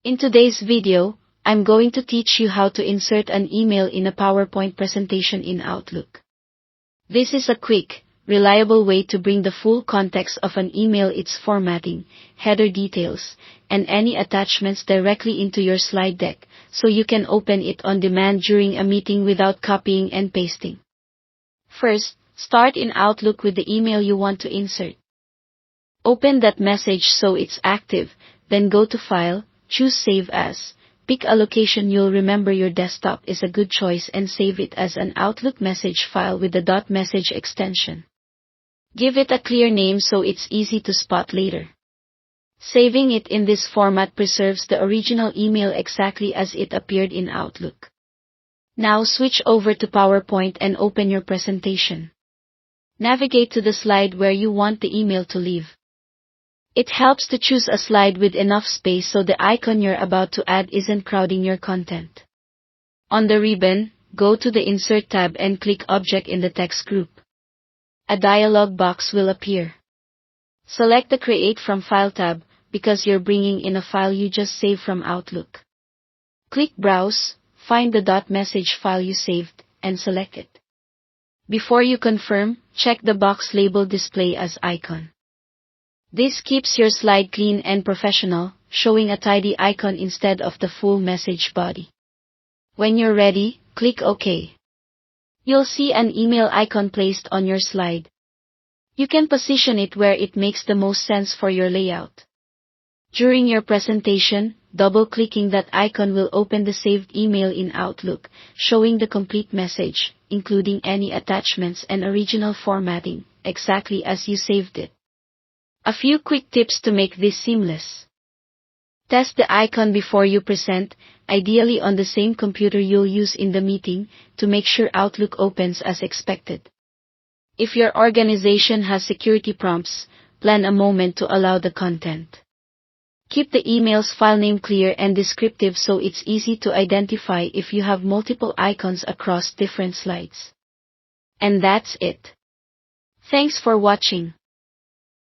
In today's video, I'm going to teach you how to insert an email in a PowerPoint presentation in Outlook. This is a quick, reliable way to bring the full context of an email, its formatting, header details, and any attachments directly into your slide deck, so you can open it on demand during a meeting without copying and pasting. First, start in Outlook with the email you want to insert. Open that message so it's active, then go to File, choose Save As. Pick a location you'll remember. Your desktop is a good choice, and save it as an Outlook message file with the .message extension. Give it a clear name so it's easy to spot later. Saving it in this format preserves the original email exactly as it appeared in Outlook. Now switch over to PowerPoint and open your presentation. Navigate to the slide where you want the email to live. It helps to choose a slide with enough space so the icon you're about to add isn't crowding your content. On the ribbon, go to the Insert tab and click Object in the text group. A dialog box will appear. Select the Create from File tab, because you're bringing in a file you just saved from Outlook. Click Browse, find the .message file you saved, and select it. Before you confirm, check the box labeled Display as icon. This keeps your slide clean and professional, showing a tidy icon instead of the full message body. When you're ready, click OK. You'll see an email icon placed on your slide. You can position it where it makes the most sense for your layout. During your presentation, double-clicking that icon will open the saved email in Outlook, showing the complete message, including any attachments and original formatting, exactly as you saved it. A few quick tips to make this seamless. Test the icon before you present, ideally on the same computer you'll use in the meeting, to make sure Outlook opens as expected. If your organization has security prompts, plan a moment to allow the content. Keep the email's file name clear and descriptive so it's easy to identify if you have multiple icons across different slides. And that's it. Thanks for watching.